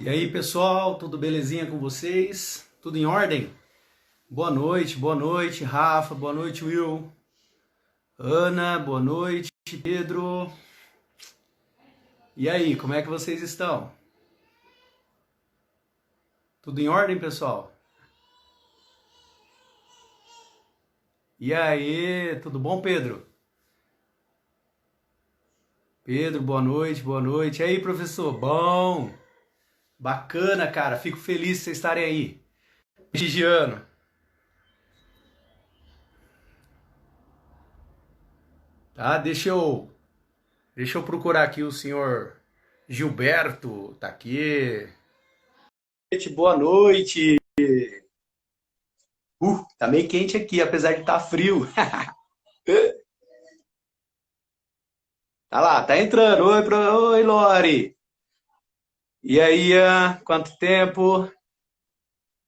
E aí, pessoal, tudo belezinha com vocês? Tudo em ordem? Boa noite, Rafa, boa noite, Will, Ana, boa noite, Pedro. E aí, como é que vocês estão? Tudo em ordem, pessoal? E aí, tudo bom, Pedro? Pedro, boa noite, boa noite. E aí, professor? Bom, bacana, cara, fico feliz de vocês estarem aí. Gigiano, tá? Deixa eu procurar aqui o senhor Gilberto, tá aqui. Boa noite. Tá meio quente aqui, apesar de estar frio. Tá lá, tá entrando. Oi, Lori. E aí, quanto tempo?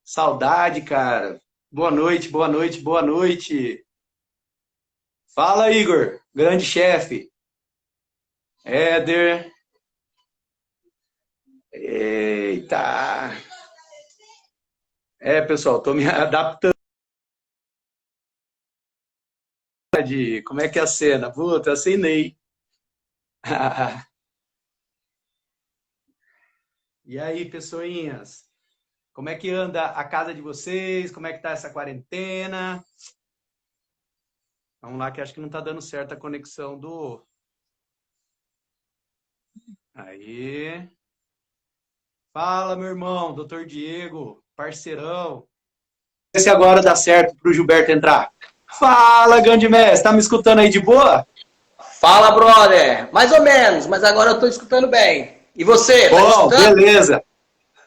Saudade, cara. Boa noite, boa noite, boa noite. Fala, Igor, grande chefe. Éder. Eita. Pessoal, tô me adaptando. Como é que é a cena? Puta, assinei. E aí, pessoinhas? Como é que anda a casa de vocês? Como é que tá essa quarentena? Vamos lá, que acho que não tá dando certo a conexão do. Aí. Fala, meu irmão, doutor Diego, parceirão. Se agora dá certo pro Gilberto entrar. Fala, grande mestre, tá me escutando aí de boa? Fala, brother. Mais ou menos, mas agora eu tô escutando bem. E você, tá me Bom, escutando? beleza.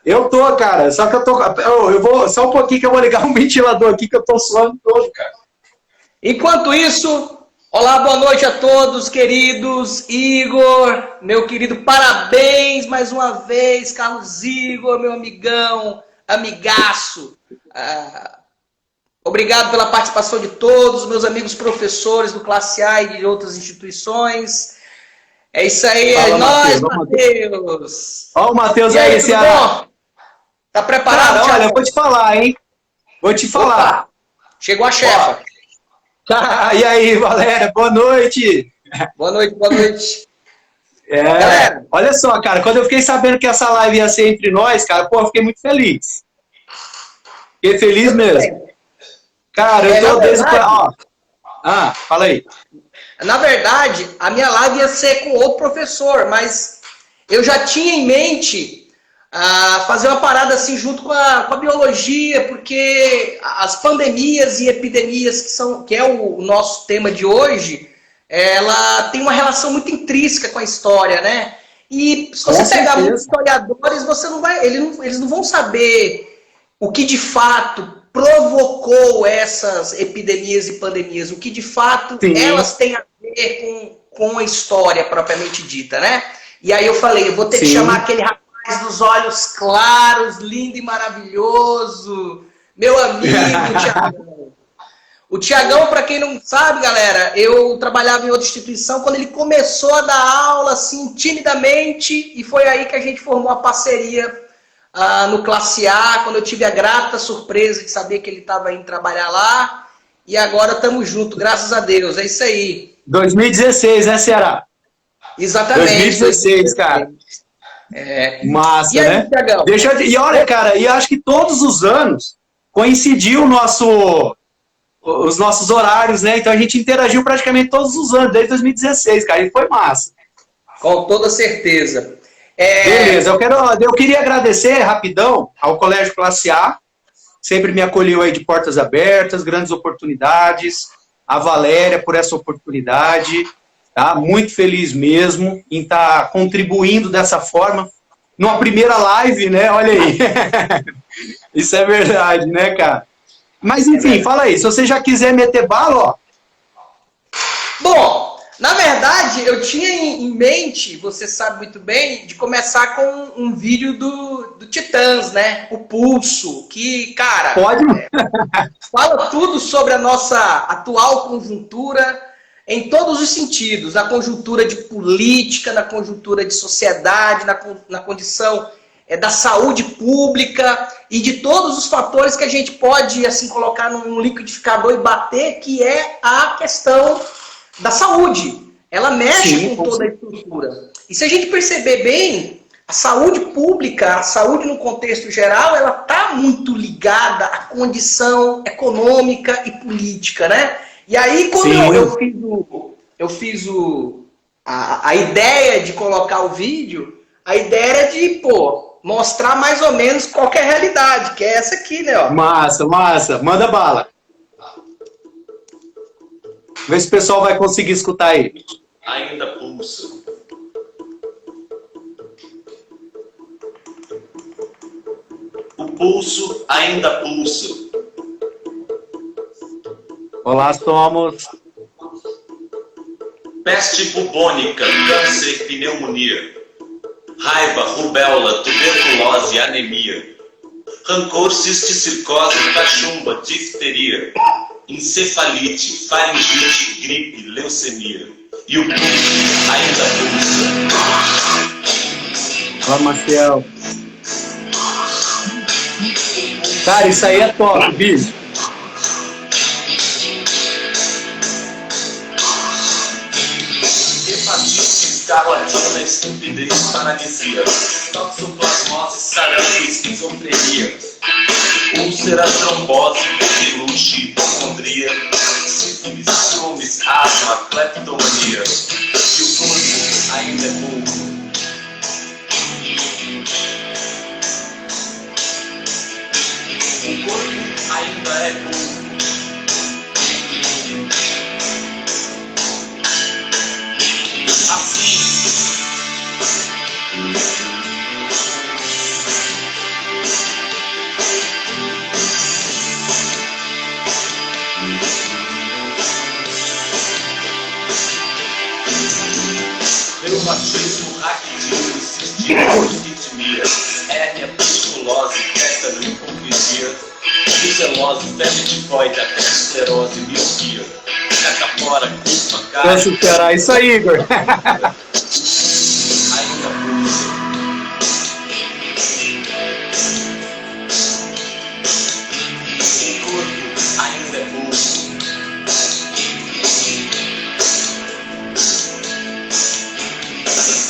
Eu tô, cara, só que eu tô. Eu vou. Só um pouquinho que eu vou ligar um ventilador aqui que eu tô suando todo, cara. Enquanto isso, olá, boa noite a todos, queridos. Igor, meu querido, parabéns mais uma vez, Carlos Igor, meu amigão, amigaço. Obrigado pela participação de todos, meus amigos professores do Classe A e de outras instituições. É isso aí, é Fala, nóis, Matheus. Matheus. Ó, o Matheus E aí, aí, tudo Ceará. bom? Tá preparado, Cara, olha, eu Thiago? vou te falar, hein? Vou te falar. Opa, chegou a Ó. chefa. E aí, Valéria, boa noite. Boa noite, boa noite. É, Galera, olha só, cara, quando eu fiquei sabendo que essa live ia ser entre nós, cara, pô, eu fiquei muito feliz. Fiquei feliz eu mesmo. também. Cara, eu Na tô desde. verdade, Ó. Fala aí. a minha live ia ser com outro professor, mas eu já tinha em mente fazer uma parada assim junto com a biologia, porque as pandemias e epidemias, que é o nosso tema de hoje, ela tem uma relação muito intrínseca com a história, né? E se Com você pegar muitos certeza. historiadores, você não vai, eles não vão saber o que de fato provocou essas epidemias e pandemias, o que de fato Sim, elas têm a ver com a história propriamente dita, né? E aí eu falei, eu vou ter que chamar sim. aquele rapaz dos olhos claros, lindo e maravilhoso, meu amigo Tiagão. O Tiagão, para quem não sabe, galera, eu trabalhava em outra instituição quando ele começou a dar aula, assim, timidamente, e foi aí que a gente formou a parceria no Classe A, quando eu tive a grata surpresa de saber que ele estava indo trabalhar lá, e agora estamos juntos, graças a Deus, é isso aí. 2016, né, Ceará? Exatamente, 2016, cara. 2016. É. E Massa, aí, né? Tiagão? E olha, cara, e acho que todos os anos coincidiu os nossos horários, né? Então a gente interagiu praticamente todos os anos, desde 2016, cara, e foi massa. Com toda certeza. Beleza, eu queria agradecer rapidão ao Colégio Classe A, sempre me acolheu aí de portas abertas, grandes oportunidades, a Valéria por essa oportunidade, tá? Muito feliz mesmo em estar contribuindo dessa forma, numa primeira live, né? Olha aí. Isso é verdade, né, cara? Mas enfim, fala aí, se você já quiser meter bala, ó. Bom, na verdade, eu tinha em mente, você sabe muito bem, de começar com um vídeo do Titãs, né? O Pulso, que, cara, Pode. fala tudo sobre a nossa atual conjuntura em todos os sentidos, na conjuntura de política, na conjuntura de sociedade, na condição da saúde pública e de todos os fatores que a gente pode assim colocar num liquidificador e bater, que é a questão da saúde. Ela mexe com toda a estrutura. E se a gente perceber bem, a saúde pública, a saúde no contexto geral, ela está muito ligada à condição econômica e política, né? E aí, quando eu fiz a ideia de colocar o vídeo, a ideia era de, mostrar mais ou menos qual que é a realidade, que é essa aqui, né? Ó. Massa, massa. Manda bala. Vê se o pessoal vai conseguir escutar aí. Ainda pulsa. O pulso ainda pulsa. Olá, somos. Peste bubônica, câncer, pneumonia. Raiva, rubéola, tuberculose, anemia. Rancor, cisticircose, cachumba, difteria. Encefalite, faringite, gripe, leucemia. E o pulso ainda pulsa. Olá, Marcel. Cara, isso aí é top, bicho. Hepatite, carlatina, estupidez, paralisia. Toxoplasmose, sarampo, esquizofrenia. Úlcera, trombose, peluche, hipocondria. Sífilis, ciúmes, asma, cleptomania. E o corpo ainda é pouco. O corpo ainda é pouco. Assim. Reumatismo, raquitismo, cistismo, arritmia, hérnia, pustulose, tétano, hipocrisia, brucelose, febre tifoide, atherosclerose, miopia, catapora, culpa, Vou cárie. superar isso aí, Igor. Ainda pulsa. O corpo ainda é pulso.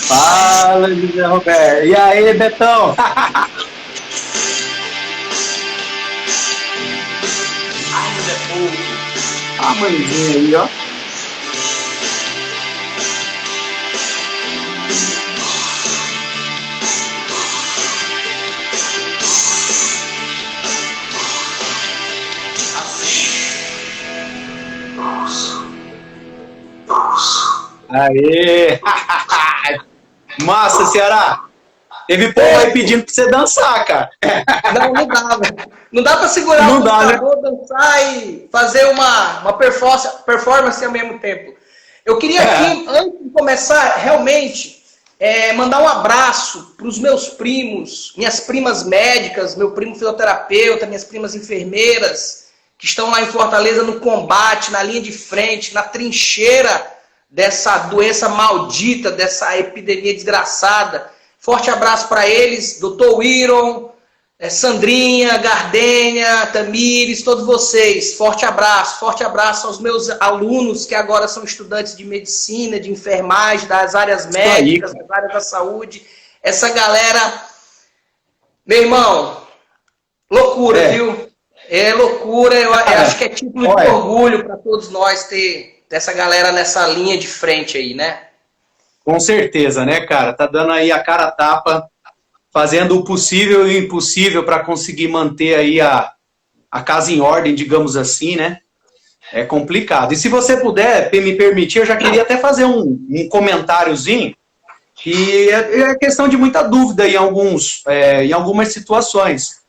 Fala, José Roberto. E aí, Betão? Ainda é pouco. A mãezinha aí, ó. Aê! Massa, Ceará! Teve povo aí pedindo pra você dançar, cara. Não dava. Não dá para segurar Não o dá, né? computador, dançar e fazer uma performance ao mesmo tempo. Eu queria aqui, antes de começar, realmente, mandar um abraço para os meus primos, minhas primas médicas, meu primo fisioterapeuta, minhas primas enfermeiras, que estão lá em Fortaleza no combate, na linha de frente, na trincheira dessa doença maldita, dessa epidemia desgraçada. Forte abraço para eles, Dr. Wiron, Sandrinha, Gardênia, Tamires, todos vocês. Forte abraço aos meus alunos que agora são estudantes de medicina, de enfermagem, das áreas médicas, das áreas da saúde. Essa galera, meu irmão, loucura, viu? É loucura, eu acho que é tipo de orgulho para todos nós ter essa galera nessa linha de frente aí, né? Com certeza, né, cara? Tá dando aí a cara a tapa, fazendo o possível e o impossível para conseguir manter aí a casa em ordem, digamos assim, né? É complicado. E se você puder me permitir, eu já queria até fazer um comentáriozinho, que é questão de muita dúvida em algumas situações.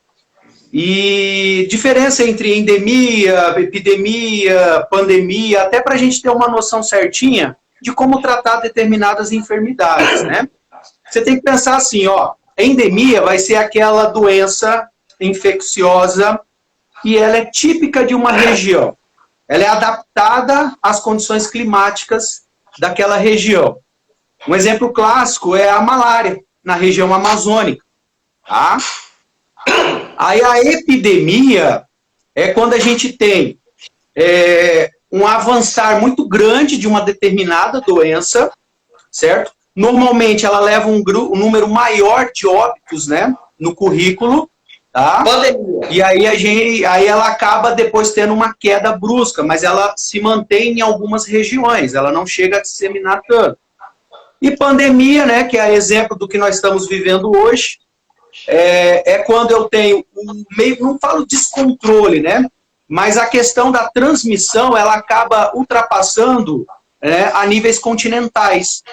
E diferença entre endemia, epidemia, pandemia, até para a gente ter uma noção certinha de como tratar determinadas enfermidades, né? Você tem que pensar assim, ó, endemia vai ser aquela doença infecciosa que ela é típica de uma região. Ela é adaptada às condições climáticas daquela região. Um exemplo clássico é a malária, na região amazônica. Tá? Aí a epidemia é quando a gente tem um avançar muito grande de uma determinada doença, certo? Normalmente ela leva um número maior de óbitos, né, no currículo, tá? Pandemia. E aí ela acaba depois tendo uma queda brusca, mas ela se mantém em algumas regiões, ela não chega a disseminar tanto. E pandemia, né, que é exemplo do que nós estamos vivendo hoje, é quando eu tenho meio, não falo descontrole, né, mas a questão da transmissão, ela acaba ultrapassando, né, a níveis continentais.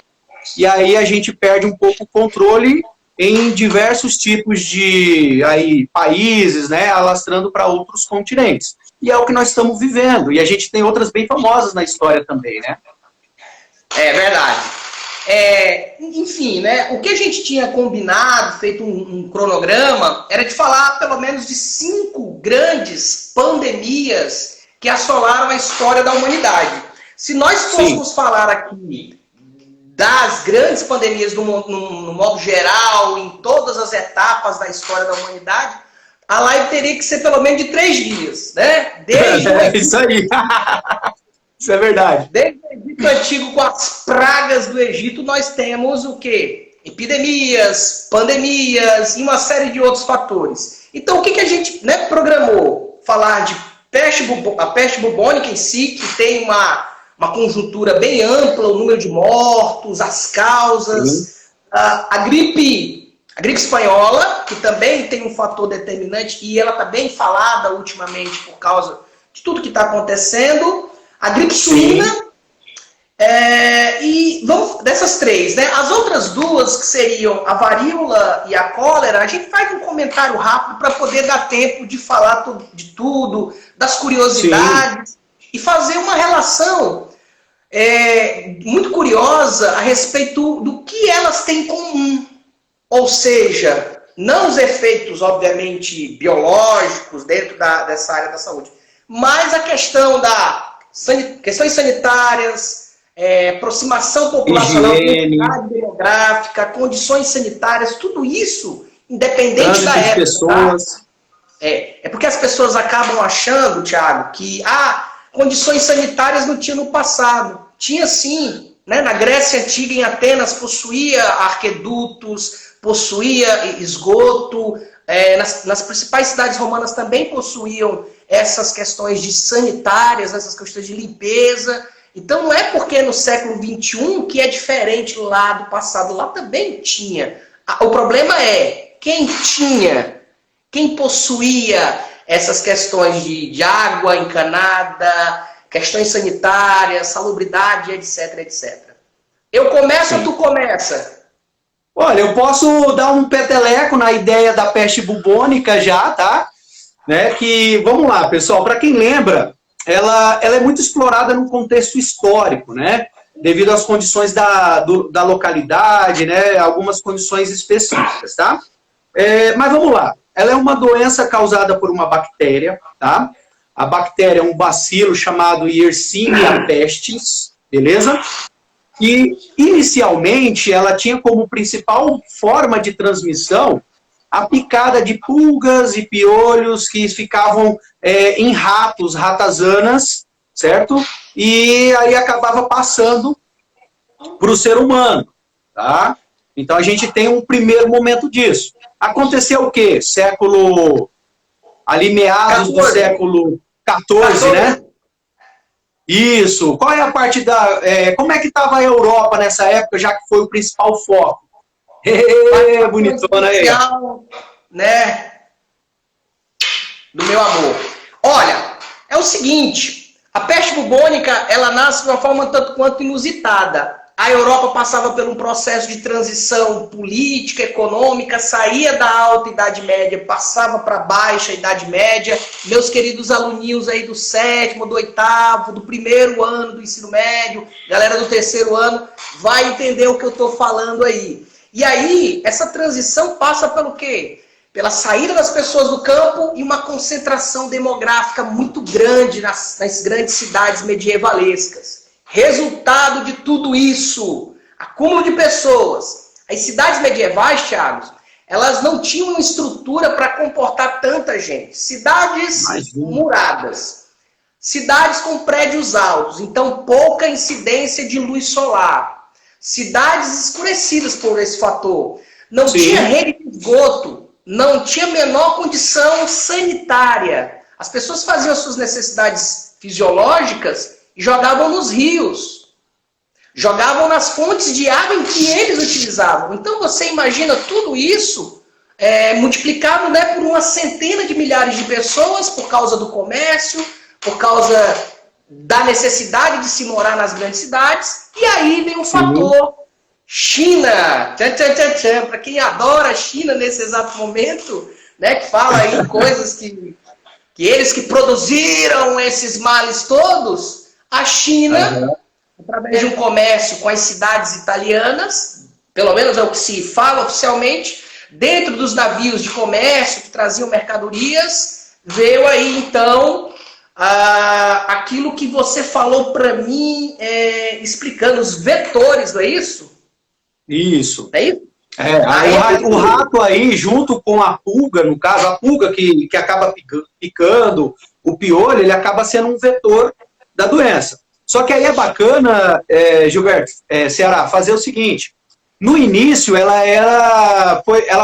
E aí a gente perde um pouco o controle em diversos tipos de países, né, alastrando para outros continentes. E é o que nós estamos vivendo. E a gente tem outras bem famosas na história também, né? É verdade. Enfim, né, o que a gente tinha combinado, feito um cronograma, era de falar pelo menos de 5 grandes pandemias que assolaram a história da humanidade. Se nós fôssemos falar aqui das grandes pandemias no modo geral, em todas as etapas da história da humanidade, a live teria que ser pelo menos de 3 dias, né? Isso aí. Isso é verdade. Desde o Egito Antigo, com as pragas do Egito, nós temos o quê? Epidemias, pandemias e uma série de outros fatores. Então, o que a gente, né, programou? Falar de a peste bubônica em si, que tem uma conjuntura bem ampla, o número de mortos, as causas, a gripe espanhola, que também tem um fator determinante, e ela está bem falada ultimamente por causa de tudo que está acontecendo, a gripe suína, e vamos dessas 3, né? As outras 2, que seriam a varíola e a cólera, a gente faz um comentário rápido para poder dar tempo de falar de tudo, das curiosidades, e fazer uma relação muito curiosa a respeito do que elas têm em comum. Ou seja, não os efeitos, obviamente, biológicos dentro dessa área da saúde, mas a questão questões sanitárias, aproximação populacional, identidade demográfica, condições sanitárias, tudo isso, independente da época. Pessoas. Tá? É porque as pessoas acabam achando, Thiago, que condições sanitárias não tinha no passado. Tinha sim, né? Na Grécia Antiga, em Atenas, possuía arquedutos, possuía esgoto, nas principais cidades romanas também possuíam essas questões de sanitárias, essas questões de limpeza. Então não é porque no século XXI que é diferente lá do passado, lá também tinha. O problema é quem possuía essas questões de água encanada, questões sanitárias, salubridade, etc, etc. Eu começo ou tu começa? Olha, eu posso dar um peteleco na ideia da peste bubônica já, tá? Né? Que, vamos lá, pessoal, para quem lembra, ela é muito explorada no contexto histórico, né? Devido às condições da localidade, né? Algumas condições específicas, tá? Mas vamos lá. Ela é uma doença causada por uma bactéria, tá? A bactéria é um bacilo chamado Yersinia pestis, beleza? E, inicialmente, ela tinha como principal forma de transmissão a picada de pulgas e piolhos que ficavam em ratos, ratazanas, certo? E aí acabava passando para o ser humano, tá? Então, a gente tem um primeiro momento disso. Aconteceu o quê? Ali meados do século XIV, né? Isso. Qual é a parte como é que estava a Europa nessa época, já que foi o principal foco? Bonitona aí. Né? Do meu amor. Olha, é o seguinte, a peste bubônica, ela nasce de uma forma tanto quanto inusitada. A Europa passava por um processo de transição política, econômica, saía da alta Idade Média, passava para a baixa Idade Média. Meus queridos aluninhos aí do 7º, do 8º, do primeiro ano do ensino médio, galera do 3º ano, vai entender o que eu estou falando aí. E aí, essa transição passa pelo quê? Pela saída das pessoas do campo e uma concentração demográfica muito grande nas grandes cidades medievalescas. Resultado de tudo isso, acúmulo de pessoas. As cidades medievais, Thiago, elas não tinham estrutura para comportar tanta gente. Cidades muradas, cidades com prédios altos, então pouca incidência de luz solar, cidades escurecidas por esse fator, não tinha rede de esgoto, não tinha menor condição sanitária. As pessoas faziam suas necessidades fisiológicas e jogavam nos rios, jogavam nas fontes de água em que eles utilizavam. Então você imagina tudo isso multiplicado, né, por uma centena de milhares de pessoas por causa do comércio, por causa da necessidade de se morar nas grandes cidades. E aí vem o fator China. Para quem adora a China nesse exato momento, né, que fala aí coisas que eles que produziram esses males todos, a China, através de um comércio com as cidades italianas, pelo menos é o que se fala oficialmente, dentro dos navios de comércio que traziam mercadorias, veio aí então aquilo que você falou para mim, explicando os vetores, não é isso? Isso. É isso? O rato aí, junto com a pulga, no caso, a pulga que acaba picando, o piolho, ele acaba sendo um vetor da doença. Só que aí é bacana, Gilberto, Ceará, fazer o seguinte: no início ela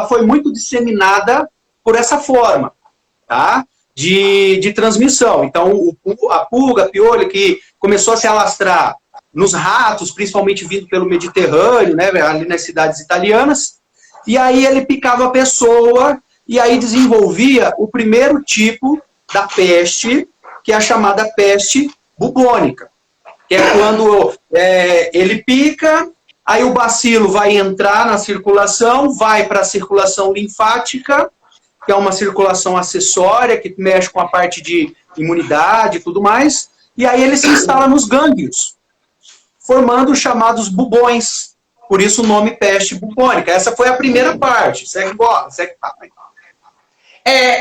foi muito disseminada por essa forma, tá? De transmissão. Então, a pulga, piolho, que começou a se alastrar nos ratos, principalmente vindo pelo Mediterrâneo, né, ali nas cidades italianas, e aí ele picava a pessoa, e aí desenvolvia o primeiro tipo da peste, que é a chamada peste bubônica, que é quando ele pica, aí o bacilo vai entrar na circulação, vai para a circulação linfática, que é uma circulação acessória, que mexe com a parte de imunidade e tudo mais, e aí ele se instala nos gânglios, formando os chamados bubões. Por isso o nome peste bubônica. Essa foi a primeira parte. Segue bola, segue papai.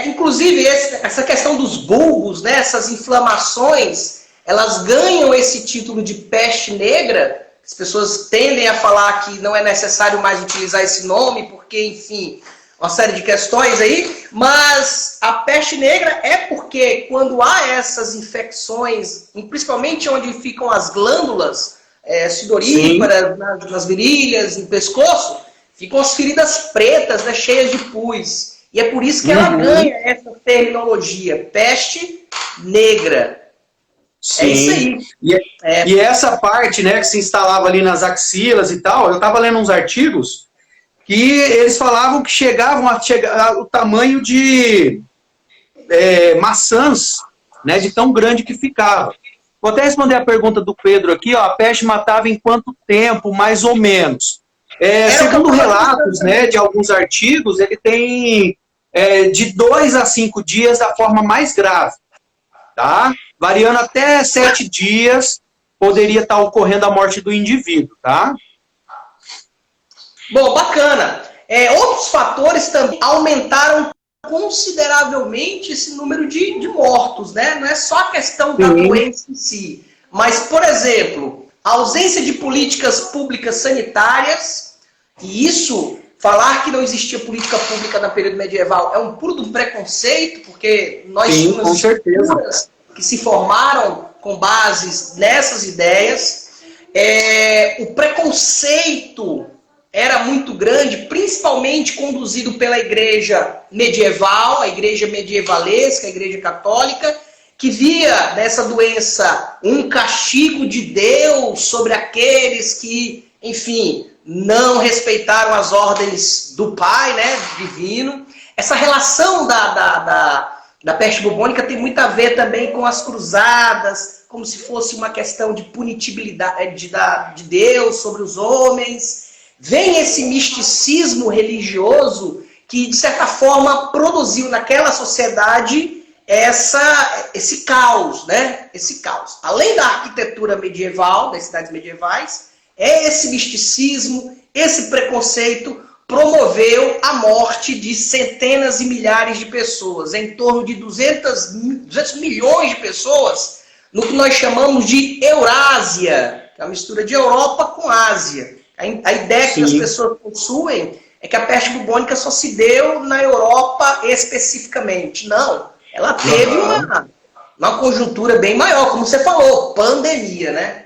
Inclusive, essa questão dos bulbos, né, essas inflamações, elas ganham esse título de peste negra. As pessoas tendem a falar que não é necessário mais utilizar esse nome, porque, enfim, uma série de questões aí, mas a peste negra é porque quando há essas infecções, principalmente onde ficam as glândulas sudoríparas, nas virilhas, no pescoço, ficam as feridas pretas, né, cheias de pus. E é por isso que ela ganha essa terminologia, peste negra. Sim. É isso aí. E essa parte, né, que se instalava ali nas axilas e tal, eu estava lendo uns artigos que eles falavam que chegavam a chegar o tamanho de maçãs, né, de tão grande que ficava. Vou até responder a pergunta do Pedro aqui, ó, a peste matava em quanto tempo, mais ou menos? Segundo relatos, né, de alguns artigos, ele tem de 2 a 5 dias da forma mais grave, tá? Variando até 7 dias, poderia estar ocorrendo a morte do indivíduo, tá? Bom, bacana. Outros fatores também aumentaram consideravelmente esse número de mortos, né? Não é só a questão da doença em si, mas, por exemplo, a ausência de políticas públicas sanitárias, e isso, falar que não existia política pública no período medieval é um puro de preconceito, porque nós tínhamos estruturas que se formaram com bases nessas ideias. O preconceito era muito grande, principalmente conduzido pela igreja medieval, a igreja medievalesca, a igreja católica, que via nessa doença um castigo de Deus sobre aqueles que, enfim, não respeitaram as ordens do Pai, né, divino. Essa relação da peste bubônica tem muito a ver também com as cruzadas, como se fosse uma questão de punitibilidade de Deus sobre os homens. Vem esse misticismo religioso que, de certa forma, produziu naquela sociedade esse caos, né? Esse caos. Além da arquitetura medieval, das cidades medievais, esse misticismo, esse preconceito promoveu a morte de centenas e milhares de pessoas, em torno de 200 milhões de pessoas, no que nós chamamos de Eurásia, que é a mistura de Europa com Ásia. A ideia que as pessoas possuem é que a peste bubônica só se deu na Europa especificamente. Não, ela teve uma conjuntura bem maior, como você falou, pandemia, né?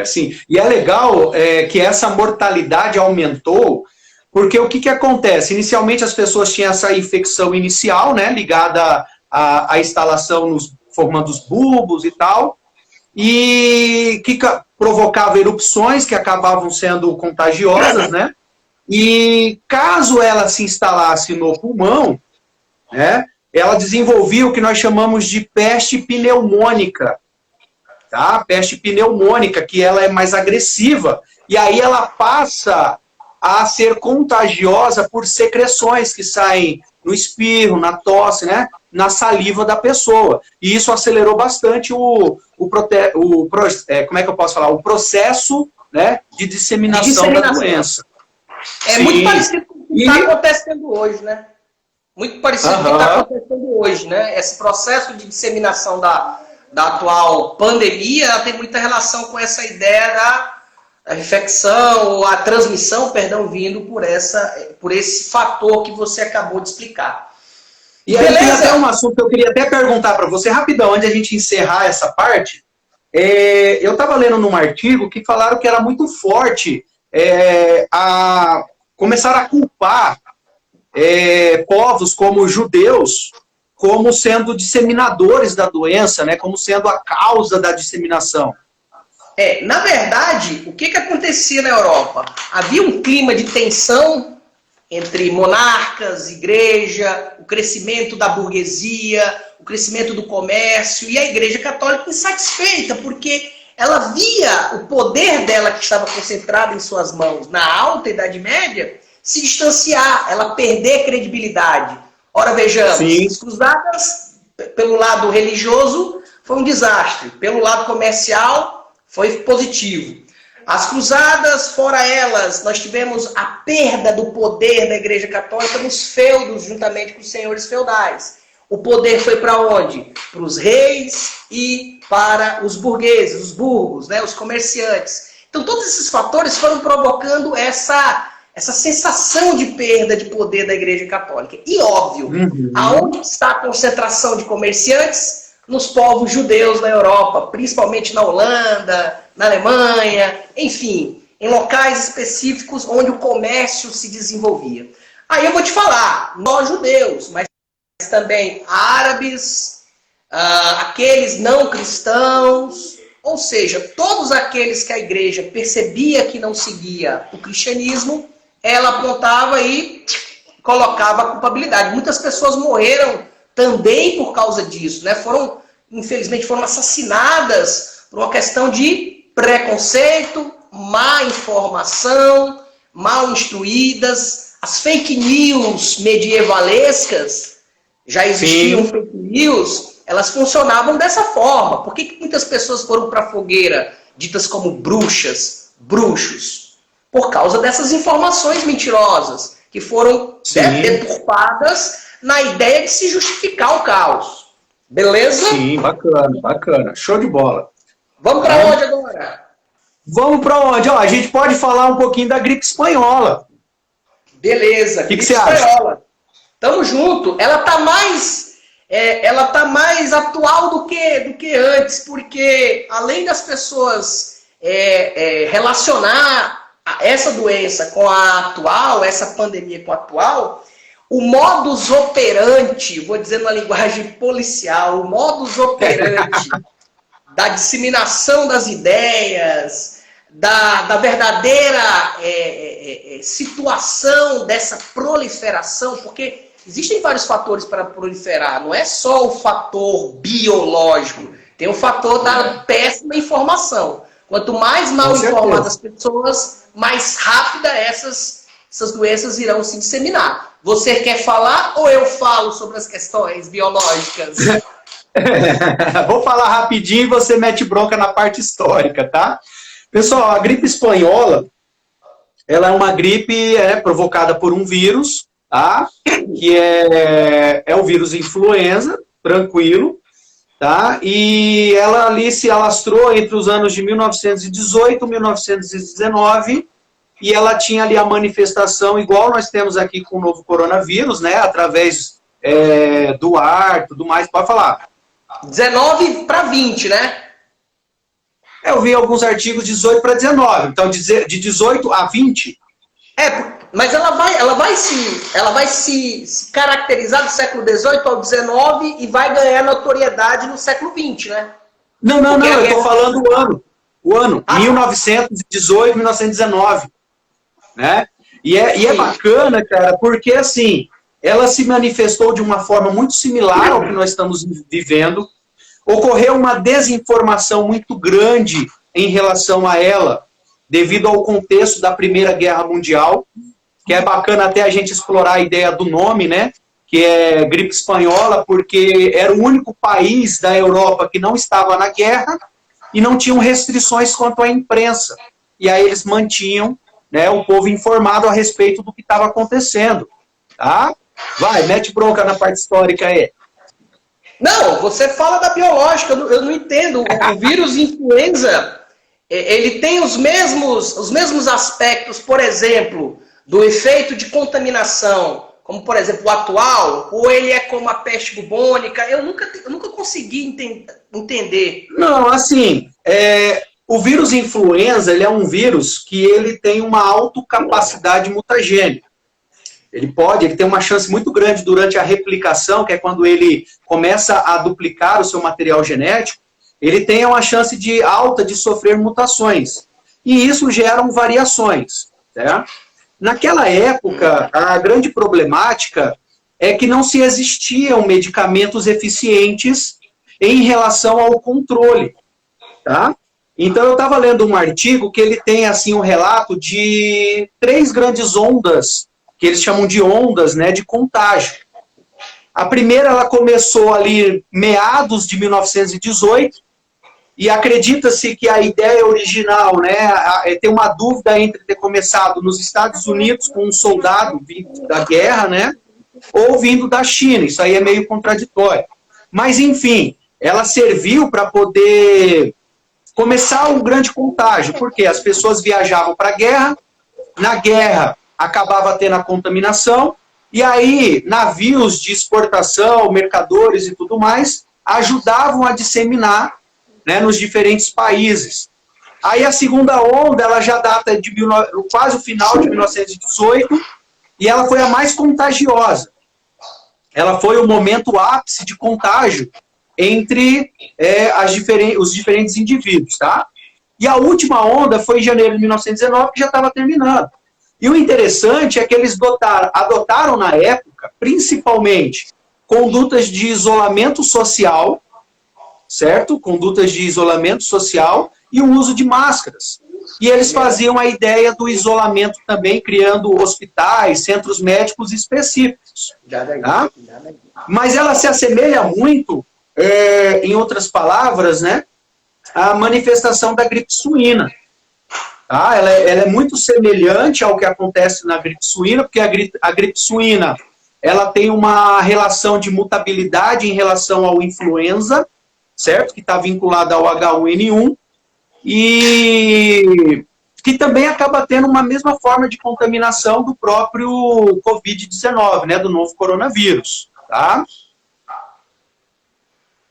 Sim. E é legal que essa mortalidade aumentou, porque o que acontece? Inicialmente as pessoas tinham essa infecção inicial, né, ligada à instalação formando os bulbos e tal, e que provocava erupções que acabavam sendo contagiosas, né? E caso ela se instalasse no pulmão, né, ela desenvolvia o que nós chamamos de peste pneumônica, tá? Peste pneumônica, que ela é mais agressiva, e aí ela passa a ser contagiosa por secreções que saem no espirro, na tosse, né, na saliva da pessoa. E isso acelerou bastante como é que eu posso falar? O processo, né, de disseminação da doença. É muito parecido com o que está acontecendo hoje, né? Muito parecido com o que está acontecendo hoje, né? Esse processo de disseminação da atual pandemia, ela tem muita relação com essa ideia da infecção, ou a transmissão, perdão, vindo por esse fator que você acabou de explicar. E aí tem até um assunto que eu queria até perguntar para você, rapidão, antes de a gente encerrar essa parte. Eu estava lendo num artigo que falaram que era muito forte começar a culpar povos como os judeus como sendo disseminadores da doença, né, como sendo a causa da disseminação. Na verdade, o que acontecia na Europa? Havia um clima de tensão entre monarcas, igreja, o crescimento da burguesia, o crescimento do comércio, e a Igreja Católica insatisfeita, porque ela via o poder dela, que estava concentrado em suas mãos na alta Idade Média, se distanciar, ela perder credibilidade. Ora, vejamos, as cruzadas, pelo lado religioso, foi um desastre. Pelo lado comercial, foi positivo. As cruzadas, fora elas, nós tivemos a perda do poder da Igreja Católica nos feudos, juntamente com os senhores feudais. O poder foi para onde? Para os reis e para os burgueses, os burgos, né, os comerciantes. Então, todos esses fatores foram provocando essa sensação de perda de poder da Igreja Católica. E óbvio, aonde está a concentração de comerciantes? Nos povos judeus na Europa, principalmente na Holanda, na Alemanha, enfim, em locais específicos onde o comércio se desenvolvia. Aí eu vou te falar, nós judeus, mas também árabes, aqueles não cristãos, ou seja, todos aqueles que a igreja percebia que não seguia o cristianismo, ela apontava e colocava a culpabilidade. Muitas pessoas morreram também por causa disso, né? Infelizmente foram assassinadas por uma questão de preconceito, má informação, mal instruídas. As fake news medievalescas, já existiam fake news, elas funcionavam dessa forma. Por que muitas pessoas foram para a fogueira, ditas como bruxas, bruxos? Por causa dessas informações mentirosas, que foram deturpadas na ideia de se justificar o caos. Beleza? Sim, bacana, bacana. Show de bola. Vamos para onde agora? Vamos para onde? A gente pode falar um pouquinho da gripe espanhola. Beleza. O que você acha? Tamo junto. Ela tá mais atual do que antes, porque além das pessoas relacionar essa doença com a atual, essa pandemia com a atual, o modus operandi, vou dizer na linguagem policial, o modus operandi da disseminação das ideias, da verdadeira situação dessa proliferação, porque existem vários fatores para proliferar, não é só o fator biológico, tem o fator da péssima informação. Quanto mais mal informadas as pessoas, mais rápida essas doenças irão se disseminar. Você quer falar ou eu falo sobre as questões biológicas? Vou falar rapidinho e você mete bronca na parte histórica, tá? Pessoal, a gripe espanhola, ela é uma gripe provocada por um vírus, tá? Que é o vírus influenza, tranquilo, tá? E ela ali se alastrou entre os anos de 1918 e 1919, e ela tinha ali a manifestação, igual nós temos aqui com o novo coronavírus, né? Através do ar, tudo mais. Pode falar. 19 para 20, né? Eu vi alguns artigos 18 para 19, então de 18 a 20. Mas ela vai se caracterizar do século XVIII ao XIX e vai ganhar notoriedade no século XX, né? Não, eu estou falando o ano. O ano, 1918, 1919. Né? E é bacana, cara, porque assim, ela se manifestou de uma forma muito similar ao que nós estamos vivendo. Ocorreu uma desinformação muito grande em relação a ela, devido ao contexto da Primeira Guerra Mundial, que é bacana até a gente explorar a ideia do nome, né? Que é gripe espanhola, porque era o único país da Europa que não estava na guerra e não tinham restrições quanto à imprensa. E aí eles mantinham, né, o povo informado a respeito do que estava acontecendo. Tá? Vai, mete bronca na parte histórica aí. Não, você fala da biológica, eu não entendo. O vírus influenza, ele tem os mesmos aspectos, por exemplo, do efeito de contaminação, como, por exemplo, o atual, ou ele é como a peste bubônica? Eu nunca consegui entender. Não, assim, o vírus influenza, ele é um vírus que ele tem uma autocapacidade mutagênica. Ele tem uma chance muito grande durante a replicação, que é quando ele começa a duplicar o seu material genético, ele tem uma chance alta de sofrer mutações. E isso gera variações. Certo? Naquela época, a grande problemática é que não se existiam medicamentos eficientes em relação ao controle. Tá? Então, eu estava lendo um artigo que ele tem assim, um relato de 3 grandes ondas, que eles chamam de ondas, né, de contágio. A primeira, ela começou ali meados de 1918, e acredita-se que a ideia original, né, tem uma dúvida entre ter começado nos Estados Unidos com um soldado vindo da guerra, né, ou vindo da China. Isso aí é meio contraditório. Mas, enfim, ela serviu para poder começar um grande contágio, porque as pessoas viajavam para a guerra, na guerra acabava tendo a contaminação, e aí navios de exportação, mercadores e tudo mais, ajudavam a disseminar, né, nos diferentes países. Aí a segunda onda, ela já data de quase o final de 1918, e ela foi a mais contagiosa. Ela foi o momento ápice de contágio entre os diferentes indivíduos, tá? E a última onda foi em janeiro de 1919, que já estava terminando. E o interessante é que eles adotaram na época, principalmente, condutas de isolamento social, certo? Condutas de isolamento social e o uso de máscaras. E eles faziam a ideia do isolamento também, criando hospitais, centros médicos específicos. Tá? Mas ela se assemelha muito, em outras palavras, né, à manifestação da gripe suína. Tá? Ela é muito semelhante ao que acontece na gripe suína, porque a gripe suína ela tem uma relação de mutabilidade em relação ao influenza, certo? Que está vinculada ao H1N1, e que também acaba tendo uma mesma forma de contaminação do próprio Covid-19, né? Do novo coronavírus. Tá?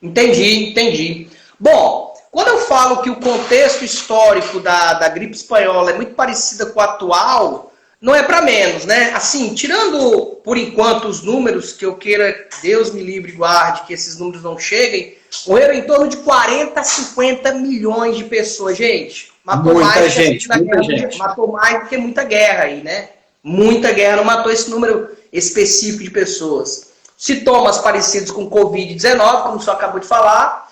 Entendi. Bom, quando eu falo que o contexto histórico da gripe espanhola é muito parecida com o atual, não é para menos, né? Assim, tirando por enquanto os números, que eu queira, Deus me livre e guarde, que esses números não cheguem, morreram em torno de 40 a 50 milhões de pessoas, gente. Matou mais do que muita guerra aí, né? Muita guerra não matou esse número específico de pessoas. Sintomas parecidos com Covid-19, como o senhor acabou de falar.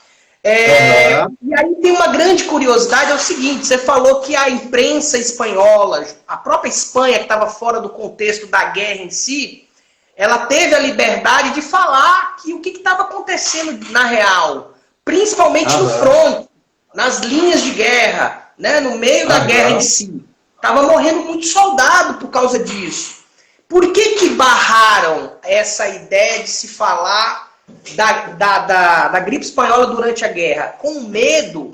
E aí tem uma grande curiosidade, é o seguinte, você falou que a imprensa espanhola, a própria Espanha, que estava fora do contexto da guerra em si, ela teve a liberdade de falar que o que estava acontecendo na real, principalmente no front, nas linhas de guerra, né, no meio da guerra em si. Estava morrendo muito soldado por causa disso. Por que barraram essa ideia de se falar da gripe espanhola durante a guerra? Com medo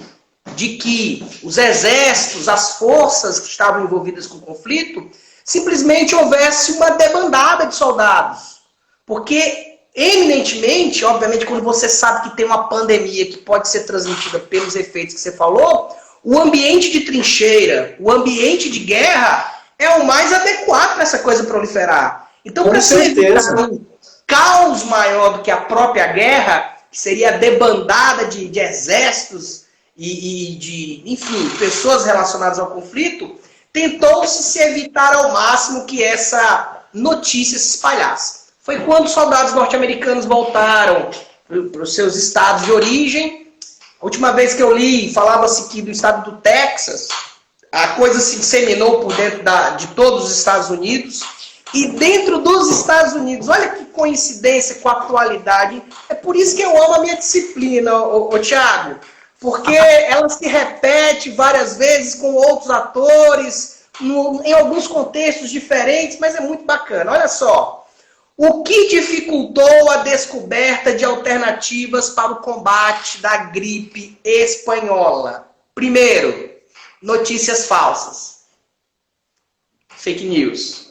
de que os exércitos, as forças que estavam envolvidas com o conflito, simplesmente houvesse uma debandada de soldados. Porque, eminentemente, obviamente, quando você sabe que tem uma pandemia que pode ser transmitida pelos efeitos que você falou, o ambiente de trincheira, o ambiente de guerra é o mais adequado para essa coisa proliferar. Então, para se evitar um caos maior do que a própria guerra, que seria a debandada de exércitos e de, enfim, pessoas relacionadas ao conflito, tentou-se se evitar ao máximo que essa notícia se espalhasse. Foi quando os soldados norte-americanos voltaram para os seus estados de origem. A última vez que eu li, falava-se que do estado do Texas, a coisa se disseminou por dentro de todos os Estados Unidos. E dentro dos Estados Unidos, olha que coincidência com a atualidade. É por isso que eu amo a minha disciplina, Thiago. Porque ela se repete várias vezes com outros atores, em alguns contextos diferentes, mas é muito bacana. Olha só. O que dificultou a descoberta de alternativas para o combate da gripe espanhola? Primeiro, notícias falsas. Fake news.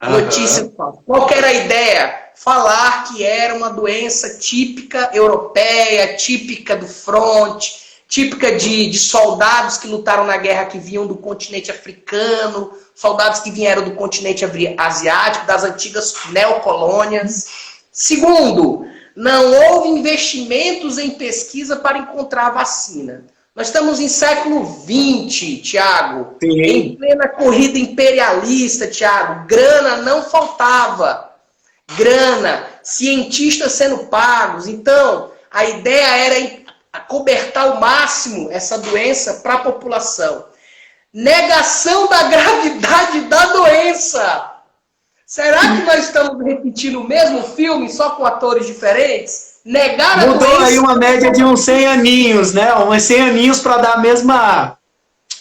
Notícias falsas. Qual que era a ideia? Falar que era uma doença típica europeia, típica do fronte, típica de soldados que lutaram na guerra que vinham do continente africano, soldados que vieram do continente asiático, das antigas neocolônias. Segundo, não houve investimentos em pesquisa para encontrar a vacina. Nós estamos em século XX, Thiago, em plena corrida imperialista, Thiago. Grana não faltava. Grana, cientistas sendo pagos. Então, a ideia era acobertar ao máximo essa doença para a população. Negação da gravidade da doença. Será que nós estamos repetindo o mesmo filme, só com atores diferentes? Negar a doença... Mudou aí uma média de uns 100 aninhos, né? Uns 100 aninhos para dar a mesma...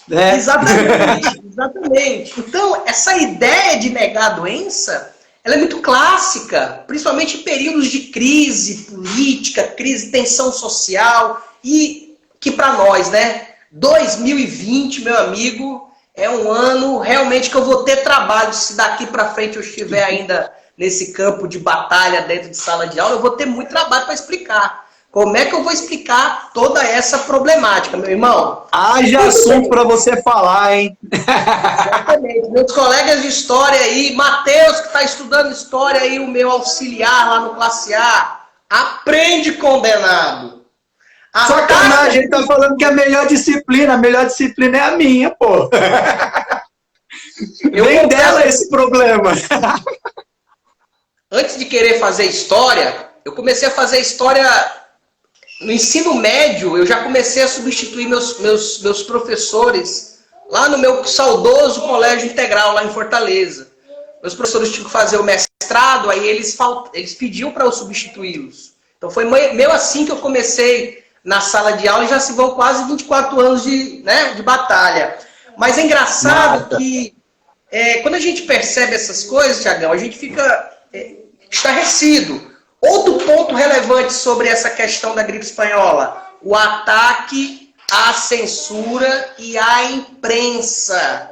Né? Exatamente, exatamente. Então, essa ideia de negar a doença, ela é muito clássica, principalmente em períodos de crise política, crise de tensão social, e que para nós, né? 2020, meu amigo, é um ano realmente que eu vou ter trabalho. Se daqui para frente eu estiver ainda nesse campo de batalha dentro de sala de aula, eu vou ter muito trabalho para explicar. Como é que eu vou explicar toda essa problemática, meu irmão? Haja assunto para você falar, hein? Exatamente. Meus colegas de história aí, Matheus, que está estudando história aí, o meu auxiliar lá no Classe A, aprende, condenado. Sacanagem, ele tá falando que a melhor disciplina é a minha, pô. Vem dela esse problema. Antes de querer fazer história, eu comecei a fazer história no ensino médio. Eu já comecei a substituir meus professores lá no meu saudoso colégio integral, lá em Fortaleza. Meus professores tinham que fazer o mestrado, aí eles pediam para eu substituí-los. Então foi meio assim que eu comecei na sala de aula, e já se vão quase 24 anos de batalha. Mas é engraçado que quando a gente percebe essas coisas, Thiagão, a gente fica estarrecido. Outro ponto relevante sobre essa questão da gripe espanhola: o ataque à censura e à imprensa.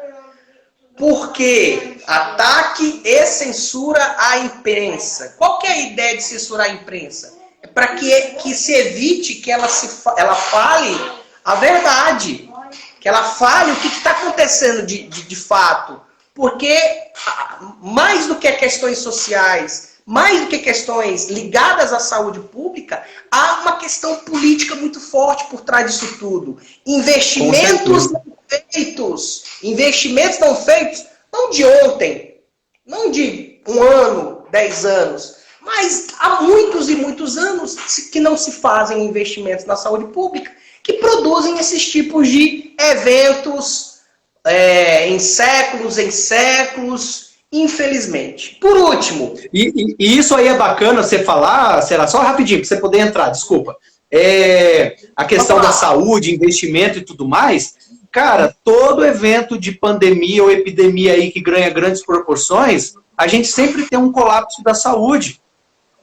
Por quê? Ataque e censura à imprensa. Qual que é a ideia de censurar a imprensa? É para que se evite que ela fale a verdade, que ela fale o que está acontecendo de fato. Porque, mais do que questões sociais, mais do que questões ligadas à saúde pública, há uma questão política muito forte por trás disso tudo. Investimentos não feitos, não de ontem, não de 1 ano, 10 anos, mas há muitos e muitos anos que não se fazem investimentos na saúde pública que produzem esses tipos de eventos em séculos, infelizmente. Por último... E isso aí é bacana você falar, será só rapidinho, para você poder entrar, desculpa. A questão da saúde, investimento e tudo mais, cara, todo evento de pandemia ou epidemia aí que ganha grandes proporções, a gente sempre tem um colapso da saúde.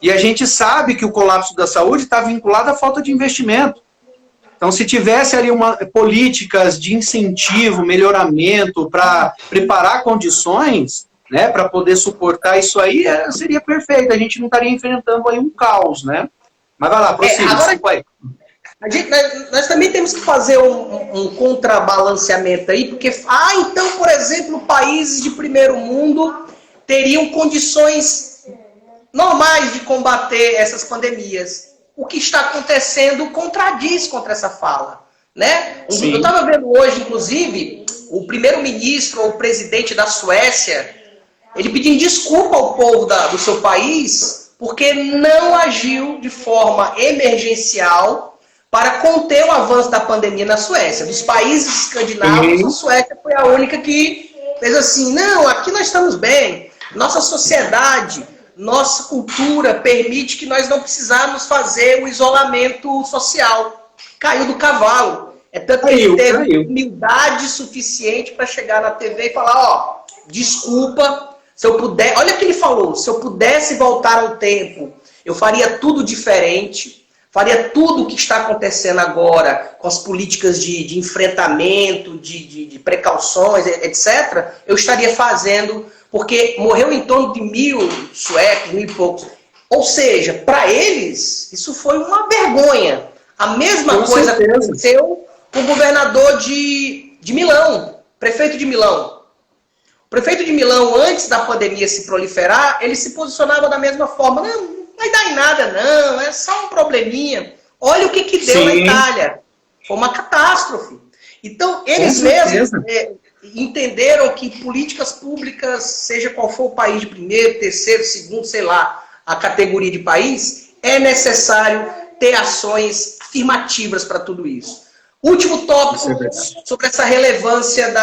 E a gente sabe que o colapso da saúde está vinculado à falta de investimento. Então, se tivesse ali políticas de incentivo, melhoramento, para preparar condições, né, para poder suportar isso aí, seria perfeito. A gente não estaria enfrentando aí um caos, né? Mas vai lá, prossiga. Agora, nós também temos que fazer um contrabalanceamento aí, porque, então, por exemplo, países de primeiro mundo teriam condições normais de combater essas pandemias. O que está acontecendo contradiz contra essa fala, né? Sim. Eu estava vendo hoje, inclusive, o primeiro-ministro ou o presidente da Suécia, ele pedindo desculpa ao povo do seu país porque não agiu de forma emergencial para conter o avanço da pandemia na Suécia. Dos países escandinavos, a Suécia foi a única que fez assim, não, aqui nós estamos bem, nossa sociedade, nossa cultura permite que nós não precisamos fazer o isolamento social. Caiu do cavalo. É tanto que ele teve humildade suficiente para chegar na TV e falar, desculpa, se eu puder, olha o que ele falou, se eu pudesse voltar ao tempo, eu faria tudo diferente, faria tudo o que está acontecendo agora com as políticas de enfrentamento, de precauções, etc., eu estaria fazendo, porque morreu em torno de 1.000 suecos, 1.000 e poucos. Ou seja, para eles, isso foi uma vergonha. A mesma coisa aconteceu com o governador de Milão, prefeito de Milão. O prefeito de Milão, antes da pandemia se proliferar, ele se posicionava da mesma forma. Não vai dar em nada, não, é só um probleminha. Olha o que deu na Itália. Foi uma catástrofe. Então, eles mesmos entenderam que políticas públicas, seja qual for o país de primeiro, terceiro, segundo, sei lá, a categoria de país, é necessário ter ações afirmativas para tudo isso. Último tópico sobre essa relevância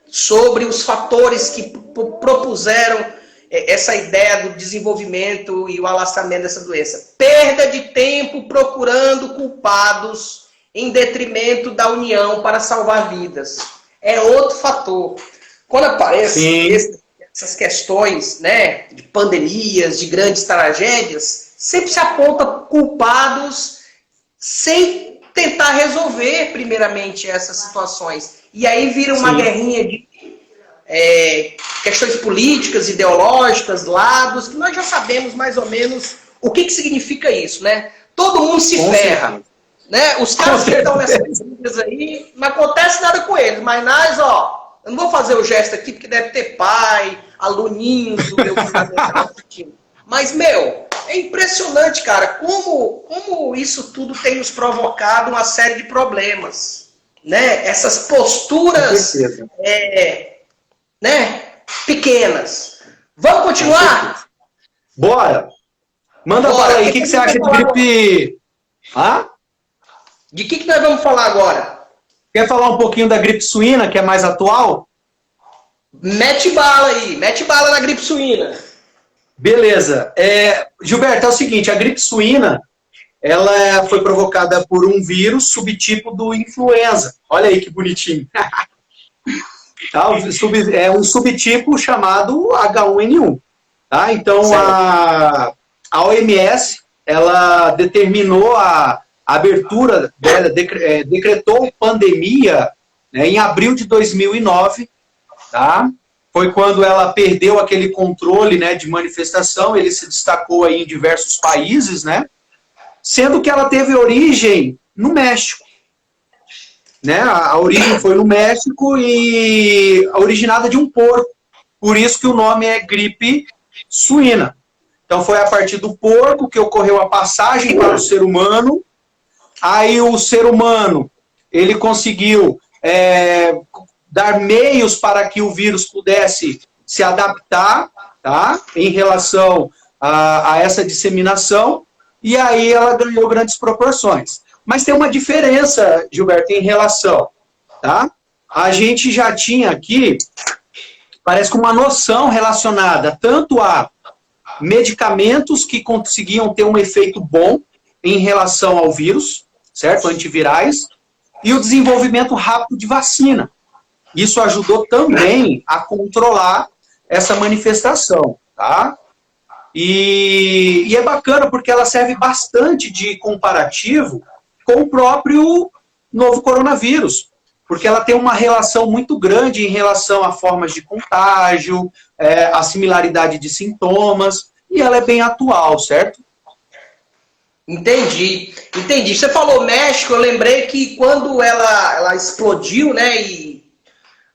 sobre os fatores que propuseram essa ideia do desenvolvimento e o alastramento dessa doença. Perda de tempo procurando culpados em detrimento da união para salvar vidas. É outro fator. Quando aparecem essas questões, né, de pandemias, de grandes tragédias, sempre se aponta culpados sem tentar resolver, primeiramente, essas situações. E aí vira uma guerrinha de questões políticas, ideológicas, lados, que nós já sabemos mais ou menos o que significa isso, né? Todo mundo se ferra. Né? Os caras que estão nessas brigas aí, não acontece nada com eles, mas nós, eu não vou fazer o gesto aqui porque deve ter pai, aluninhos do meu filho. Mas, é impressionante, cara, como isso tudo tem nos provocado uma série de problemas. Né? Essas posturas pequenas. Vamos continuar? Bora! Manda bala aí, o que você acha de gripe... De que nós vamos falar agora? Quer falar um pouquinho da gripe suína, que é mais atual? Mete bala aí, mete bala na gripe suína. Beleza. Gilberto, é o seguinte, a gripe suína, ela foi provocada por um vírus subtipo do influenza. Olha aí que bonitinho. É um subtipo chamado H1N1. Tá? Então, a OMS, ela determinou a abertura, decretou pandemia, né, em abril de 2009, tá? Foi quando ela perdeu aquele controle, né, de manifestação, ele se destacou aí em diversos países, né? Sendo que ela teve origem no México. Né? A origem foi no México e originada de um porco. Por isso que o nome é gripe suína. Então foi a partir do porco que ocorreu a passagem para o ser humano. Aí o ser humano, ele conseguiu dar meios para que o vírus pudesse se adaptar, tá? Em relação a essa disseminação, e aí ela ganhou grandes proporções. Mas tem uma diferença, Gilberto, em relação, tá? A gente já tinha aqui, parece que uma noção relacionada tanto a medicamentos que conseguiam ter um efeito bom em relação ao vírus, certo? Antivirais, e o desenvolvimento rápido de vacina. Isso ajudou também a controlar essa manifestação, tá? E é bacana porque ela serve bastante de comparativo com o próprio novo coronavírus, porque ela tem uma relação muito grande em relação a formas de contágio, a similaridade de sintomas, e ela é bem atual, certo? Entendi. Você falou México, eu lembrei que quando ela explodiu, né, e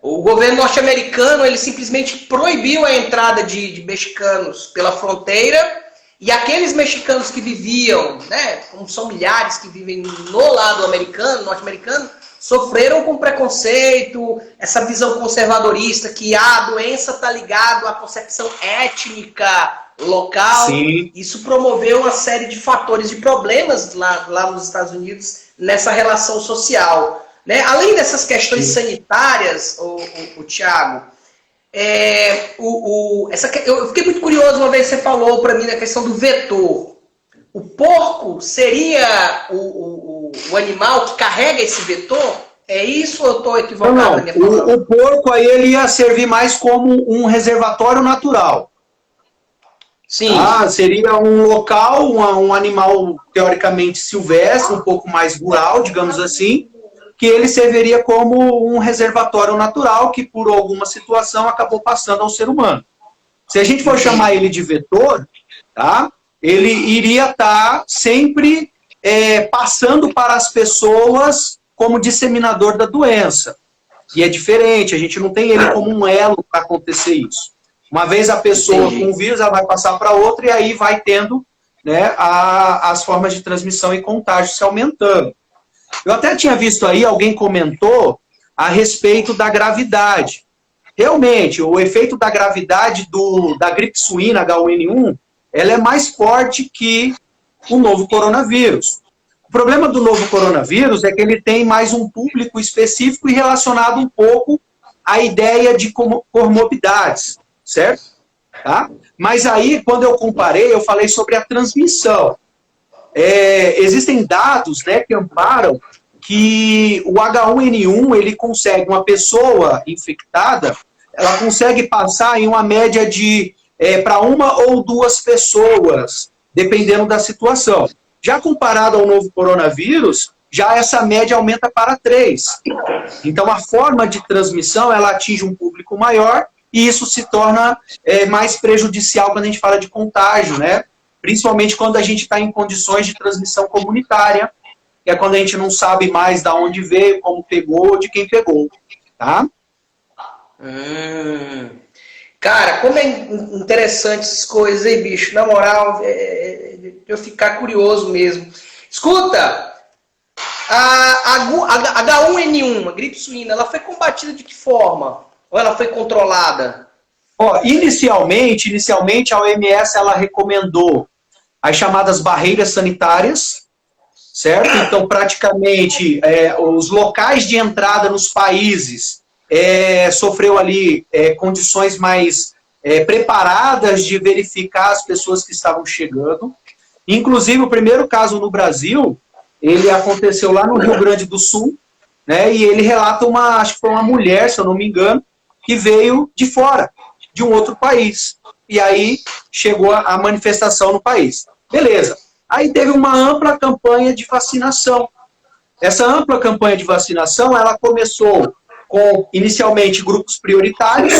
o governo norte-americano, ele simplesmente proibiu a entrada de mexicanos pela fronteira, e aqueles mexicanos que viviam, né, como são milhares que vivem no lado americano, norte-americano, sofreram com preconceito, essa visão conservadorista que a doença está ligada à concepção étnica local. Sim. Isso promoveu uma série de fatores, de problemas lá nos Estados Unidos nessa relação social. Né? Além dessas questões sanitárias, o Thiago, eu fiquei muito curioso uma vez que você falou para mim na questão do vetor. O porco seria o animal que carrega esse vetor? É isso ou eu estou equivocado na minha palavra? O porco aí ele ia servir mais como um reservatório natural. Sim. Seria um local, um animal teoricamente silvestre, um pouco mais rural, digamos assim, que ele serviria como um reservatório natural que por alguma situação acabou passando ao ser humano. Se a gente for chamar ele de vetor, tá? Ele iria estar sempre passando para as pessoas como disseminador da doença. E é diferente, a gente não tem ele como um elo para acontecer isso. Uma vez a pessoa com o vírus, ela vai passar para outra e aí vai tendo, né, as formas de transmissão e contágio se aumentando. Eu até tinha visto aí, alguém comentou a respeito da gravidade. Realmente, o efeito da gravidade da gripe suína H1N1, ela é mais forte que o novo coronavírus. O problema do novo coronavírus é que ele tem mais um público específico e relacionado um pouco à ideia de comorbidades, certo? Tá? Mas aí, quando eu comparei, eu falei sobre a transmissão. Existem dados, né, que amparam que o H1N1, ele consegue, uma pessoa infectada, ela consegue passar em uma média de para uma ou duas pessoas, dependendo da situação. Já comparado ao novo coronavírus, já essa média aumenta para 3. Então, a forma de transmissão, ela atinge um público maior e isso se torna mais prejudicial quando a gente fala de contágio, né? Principalmente quando a gente está em condições de transmissão comunitária, que é quando a gente não sabe mais de onde veio, como pegou, de quem pegou, tá? Cara, como é interessante essas coisas, hein, bicho? Na moral, eu ficar curioso mesmo. Escuta, a H1N1, a gripe suína, ela foi combatida de que forma? Ou ela foi controlada? Inicialmente a OMS ela recomendou as chamadas barreiras sanitárias, certo? Então, praticamente, os locais de entrada nos países sofreu ali condições mais preparadas de verificar as pessoas que estavam chegando. Inclusive, o primeiro caso no Brasil, ele aconteceu lá no Rio Grande do Sul, né? E ele relata acho que foi uma mulher, se eu não me engano, que veio de fora, de um outro país. E aí chegou a manifestação no país. Beleza. Aí teve uma ampla campanha de vacinação. Essa ampla campanha de vacinação, ela começou com, inicialmente, grupos prioritários,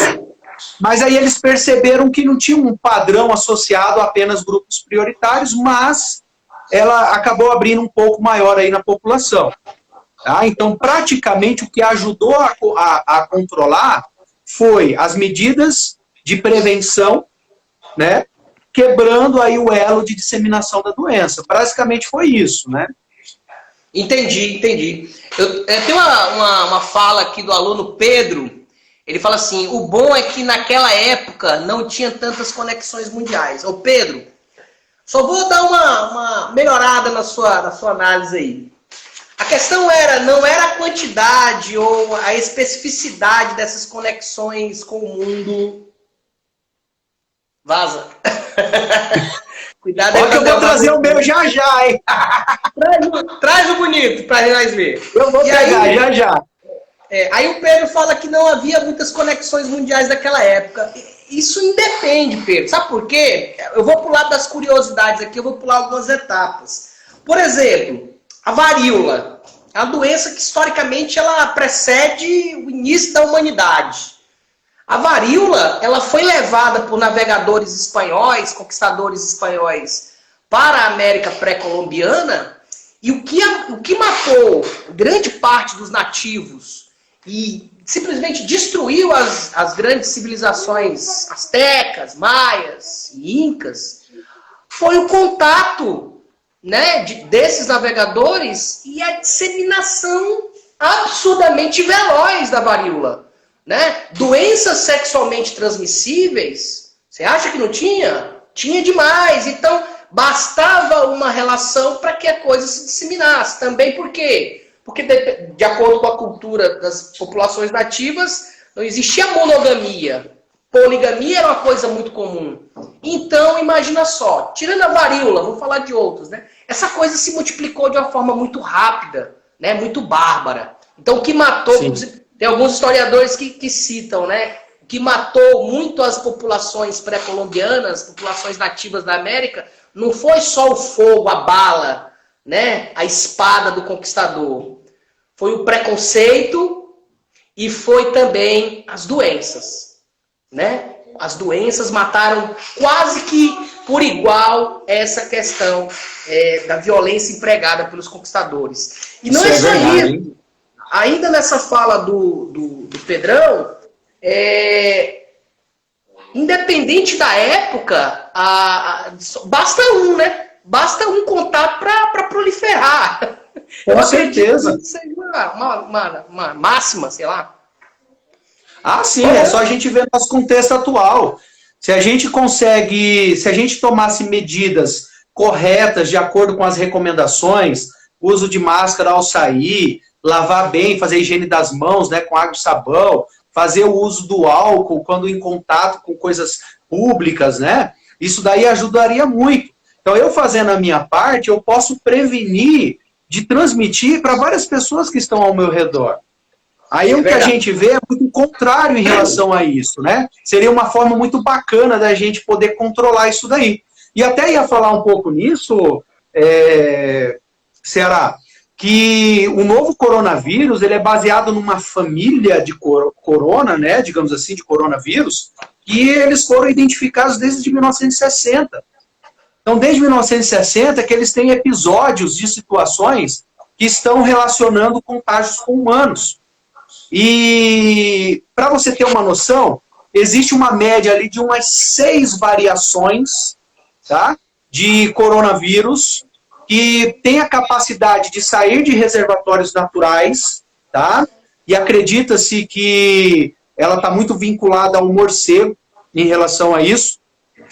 mas aí eles perceberam que não tinha um padrão associado a apenas grupos prioritários, mas ela acabou abrindo um pouco maior aí na população. Tá? Então, praticamente, o que ajudou a controlar foi as medidas de prevenção, né, quebrando aí o elo de disseminação da doença. Basicamente foi isso, né? Entendi. Tem uma fala aqui do aluno Pedro. Ele fala assim, o bom é que naquela época não tinha tantas conexões mundiais. Ô Pedro, só vou dar uma melhorada na sua análise aí. A questão não era a quantidade ou a especificidade dessas conexões com o mundo. Vaza. Cuidado aí. Olha que eu vou trazer o meu já, hein? Traz o bonito pra nós ver. Eu vou pegar já. Aí o Pedro fala que não havia muitas conexões mundiais naquela época. Isso independe, Pedro. Sabe por quê? Eu vou pular das curiosidades aqui, eu vou pular algumas etapas. Por exemplo, A varíola é uma doença que historicamente ela precede o início da humanidade. A varíola, ela foi levada por navegadores espanhóis, conquistadores espanhóis, para a América pré-colombiana, e o que matou grande parte dos nativos e simplesmente destruiu as grandes civilizações astecas, maias e incas foi o contato, né, desses navegadores e a disseminação absurdamente veloz da varíola. Né? Doenças sexualmente transmissíveis, você acha que não tinha? Tinha demais. Então, bastava uma relação para que a coisa se disseminasse. Também por quê? Porque, de acordo com a cultura das populações nativas, não existia monogamia. Poligamia era uma coisa muito comum. Então, imagina só, tirando a varíola, vou falar de outros, né? Essa coisa se multiplicou de uma forma muito rápida, né? Muito bárbara. Então, o que matou... Tem alguns historiadores que citam, né? O que matou muito as populações pré-colombianas, populações nativas da América, não foi só o fogo, a bala, né? A espada do conquistador. Foi o preconceito e foi também as doenças, né? As doenças mataram quase que por igual essa questão da violência empregada pelos conquistadores. E não é só isso. Ainda nessa fala do Pedrão, independente da época, basta um, né? Basta um contato para proliferar. Com certeza. Isso é uma máxima, sei lá. Ah, sim, é só a gente ver nosso contexto atual. Se a gente tomasse medidas corretas de acordo com as recomendações, uso de máscara ao sair, lavar bem, fazer higiene das mãos, né, com água e sabão, fazer o uso do álcool quando em contato com coisas públicas, né? Isso daí ajudaria muito. Então, eu fazendo a minha parte, eu posso prevenir de transmitir para várias pessoas que estão ao meu redor. Aí o que a gente vê é muito contrário em relação a isso, né? Seria uma forma muito bacana da gente poder controlar isso daí. E até ia falar um pouco nisso, Ceará, que o novo coronavírus, ele é baseado numa família de corona, né, digamos assim, de coronavírus, e eles foram identificados desde 1960. Então, desde 1960 que eles têm episódios de situações que estão relacionando contágios com humanos. E, para você ter uma noção, existe uma média ali de umas 6 variações, tá, de coronavírus, que tem a capacidade de sair de reservatórios naturais, tá? E acredita-se que ela está muito vinculada ao morcego em relação a isso,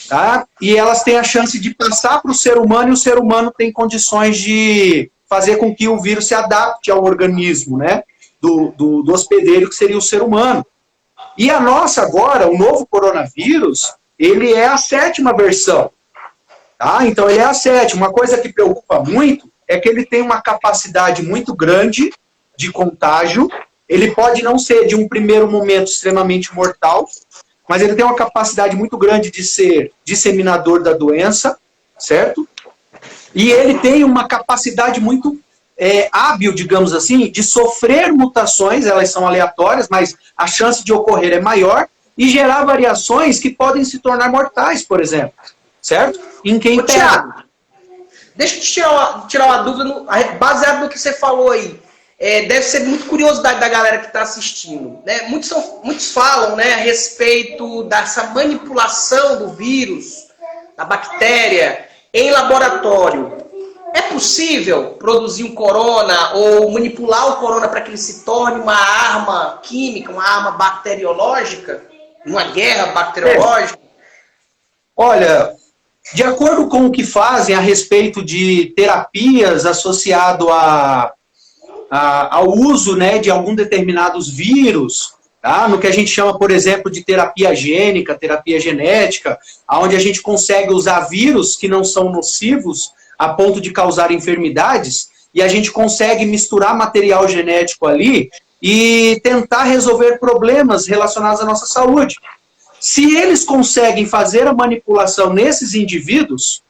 tá? E elas têm a chance de passar para o ser humano, e o ser humano tem condições de fazer com que o vírus se adapte ao organismo, né? Do hospedeiro, que seria o ser humano. E a nossa agora, o novo coronavírus, ele é a 7ª versão. Tá? Então, ele é a 7ª. Uma coisa que preocupa muito é que ele tem uma capacidade muito grande de contágio. Ele pode não ser, de um primeiro momento, extremamente mortal, mas ele tem uma capacidade muito grande de ser disseminador da doença, certo? E ele tem uma capacidade muito hábil, digamos assim, de sofrer mutações, elas são aleatórias, mas a chance de ocorrer é maior, e gerar variações que podem se tornar mortais, por exemplo. Certo? Em quem Thiago, deixa eu te tirar uma dúvida, baseado no que você falou aí. Deve ser muito curiosidade da galera que está assistindo. Né? Muitos falam, né, a respeito dessa manipulação do vírus, da bactéria, em laboratório. É possível produzir um corona ou manipular o corona para que ele se torne uma arma química, uma arma bacteriológica? Uma guerra bacteriológica? Olha, de acordo com o que fazem a respeito de terapias associado ao uso, né, de algum determinados vírus, tá? No que a gente chama, por exemplo, de terapia gênica, terapia genética, onde a gente consegue usar vírus que não são nocivos a ponto de causar enfermidades, e a gente consegue misturar material genético ali e tentar resolver problemas relacionados à nossa saúde. Se eles conseguem fazer a manipulação nesses indivíduos,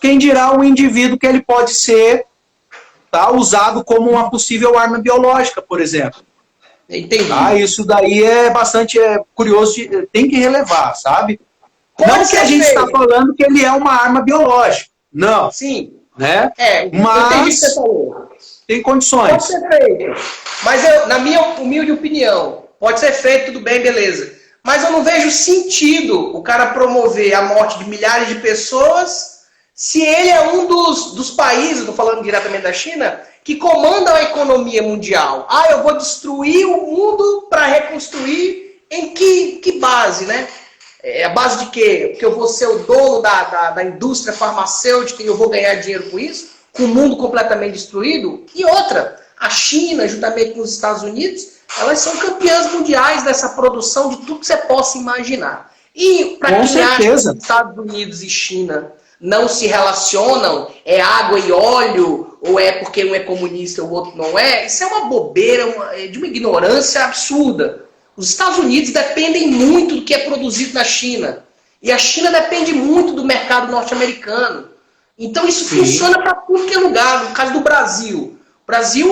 quem dirá um indivíduo que ele pode ser tá, usado como uma possível arma biológica, por exemplo. Entendi. Tá? Isso daí é bastante curioso, tem que relevar, sabe? Não que a gente está falando que ele é uma arma biológica, não. Sim. Né? Mas tem condições. Pode ser feito. Mas na minha humilde opinião, pode ser feito, tudo bem, beleza. Mas eu não vejo sentido o cara promover a morte de milhares de pessoas se ele é um dos países, estou falando diretamente da China, que comandam a economia mundial. Ah, eu vou destruir o mundo para reconstruir em que base, né? A base de quê? Porque eu vou ser o dono da indústria farmacêutica e eu vou ganhar dinheiro com isso? Com o mundo completamente destruído? E outra, a China, juntamente com os Estados Unidos, elas são campeãs mundiais dessa produção de tudo que você possa imaginar. E para quem acha que os Estados Unidos e China não se relacionam, é água e óleo, ou é porque um é comunista e o outro não é, isso é uma bobeira, de uma ignorância absurda. Os Estados Unidos dependem muito do que é produzido na China. E a China depende muito do mercado norte-americano. Então isso funciona para tudo que é lugar. No caso do Brasil.